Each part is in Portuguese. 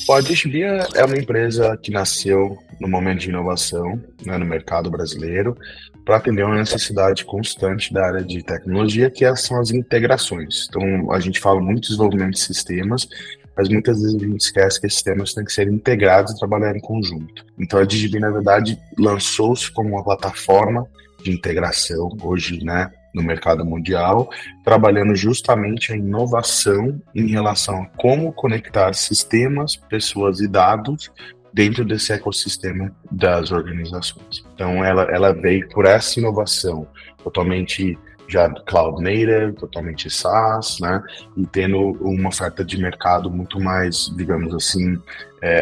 Bom, a DXB é uma empresa que nasceu no momento de inovação, né, no mercado brasileiro, para atender uma necessidade constante da área de tecnologia, são as integrações. Então, a gente fala muito de desenvolvimento de sistemas, mas muitas vezes a gente esquece que esses sistemas têm que ser integrados e trabalhar em conjunto. Então, a DXB, na verdade, lançou-se como uma plataforma de integração, hoje, né, no mercado mundial, trabalhando justamente a inovação em relação a como conectar sistemas, pessoas e dados dentro desse ecossistema das organizações. Então, ela veio por essa inovação totalmente já cloud native, totalmente SaaS, né, e tendo uma oferta de mercado muito mais, digamos assim,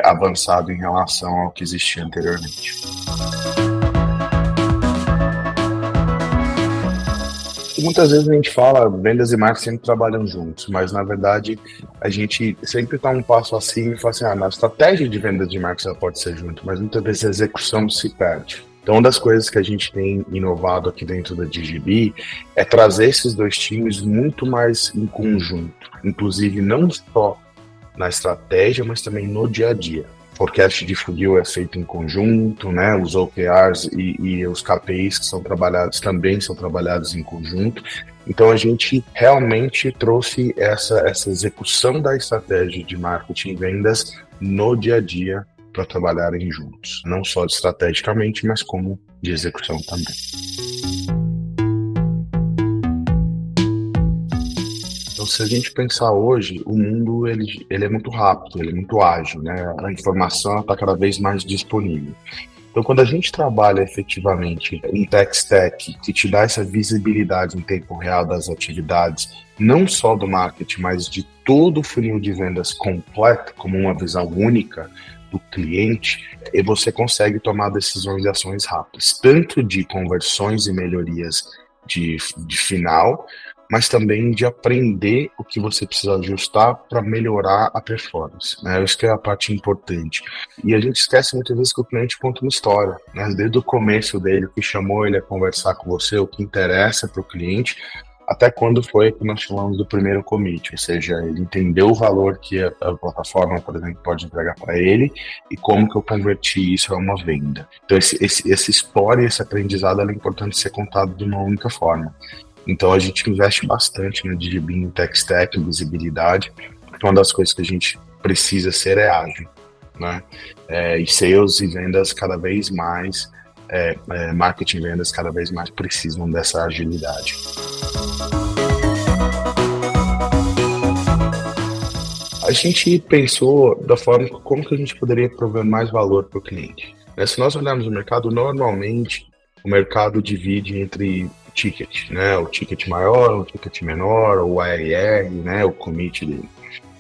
avançado em relação ao que existia anteriormente. Muitas vezes a gente fala, vendas e marketing sempre trabalham juntos, mas na verdade a gente sempre está um passo acima e fala assim, na estratégia de vendas e marketing ela pode ser junto, mas muitas vezes a execução se perde. Então, uma das coisas que a gente tem inovado aqui dentro da DXB é trazer esses dois times muito mais em conjunto, inclusive não só na estratégia, mas também no dia a dia. Forecast de funil é feito em conjunto, né? Os OKRs e os KPIs que são trabalhados também são trabalhados em conjunto. Então a gente realmente trouxe essa execução da estratégia de marketing e vendas no dia a dia para trabalharem juntos, não só estrategicamente, mas como de execução também. Então, se a gente pensar hoje, o mundo ele é muito rápido, ele é muito ágil, né? A informação está cada vez mais disponível. Então, quando a gente trabalha efetivamente em tech stack, que te dá essa visibilidade em tempo real das atividades, não só do marketing, mas de todo o funil de vendas completo, como uma visão única do cliente, e você consegue tomar decisões e ações rápidas, tanto de conversões e melhorias de final, mas também de aprender o que você precisa ajustar para melhorar a performance, né? Isso que é a parte importante. E a gente esquece muitas vezes que o cliente conta uma história, né? Desde o começo dele, o que chamou ele a conversar com você, o que interessa para o cliente, até quando foi que nós falamos do primeiro commit, ou seja, ele entendeu o valor que a plataforma, por exemplo, pode entregar para ele e como que eu converti isso a uma venda. Então, essa história, esse aprendizado, é importante ser contado de uma única forma. Então a gente investe bastante no DXB, em tech stack, em visibilidade, porque uma das coisas que a gente precisa ser é ágil, né? E sales e vendas cada vez mais, marketing e vendas cada vez mais precisam dessa agilidade. A gente pensou da forma como que a gente poderia prover mais valor para o cliente. Se nós olharmos o mercado, normalmente o mercado divide entre ticket, né? O ticket maior, o ticket menor, o ARR, né? O commit dele.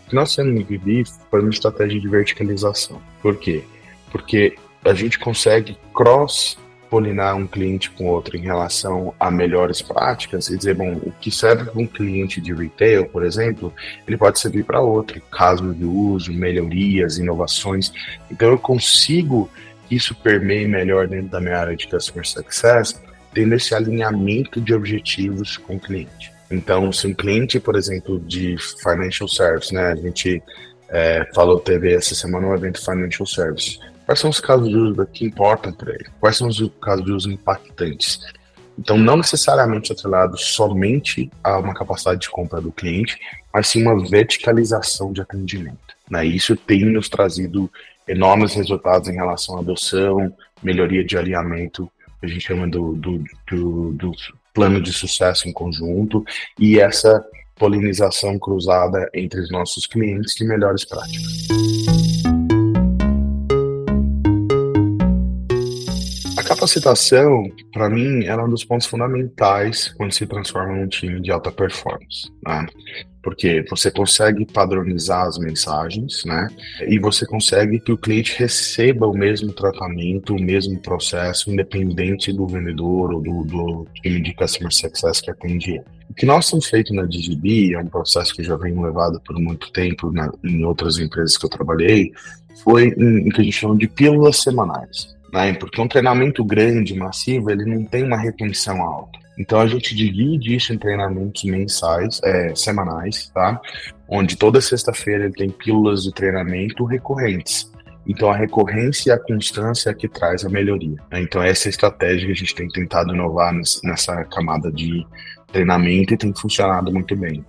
O que nós temos no DXB foi uma estratégia de verticalização. Por quê? Porque a gente consegue cross-polinar um cliente com outro em relação a melhores práticas e dizer, bom, o que serve para um cliente de retail, por exemplo, ele pode servir para outro, caso de uso, melhorias, inovações. Então eu consigo que isso permeie melhor dentro da minha área de Customer Success, tendo esse alinhamento de objetivos com o cliente. Então, se um cliente, por exemplo, de Financial Service, né, a gente teve essa semana um evento Financial Service, quais são os casos de uso que importam para ele? Quais são os casos de uso impactantes? Então, não necessariamente atrelado somente a uma capacidade de compra do cliente, mas sim uma verticalização de atendimento, né? Isso tem nos trazido enormes resultados em relação à adoção, melhoria de alinhamento, que a gente chama do plano de sucesso em conjunto, e essa polinização cruzada entre os nossos clientes de melhores práticas. A capacitação, para mim, ela é um dos pontos fundamentais quando se transforma num time de alta performance, né? Porque você consegue padronizar as mensagens, né? E você consegue que o cliente receba o mesmo tratamento, o mesmo processo, independente do vendedor ou do time de Customer Success que atende ele. O que nós temos feito na DXB, é um processo que já vem levado por muito tempo em outras empresas que eu trabalhei, foi em que a gente chama de pílulas semanais, né? Porque um treinamento grande, massivo, ele não tem uma retenção alta. Então a gente divide isso em treinamentos mensais, semanais, tá? Onde toda sexta-feira ele tem pílulas de treinamento recorrentes. Então a recorrência e a constância é que traz a melhoria, né? Então essa é a estratégia que a gente tem tentado inovar nessa camada de treinamento e tem funcionado muito bem.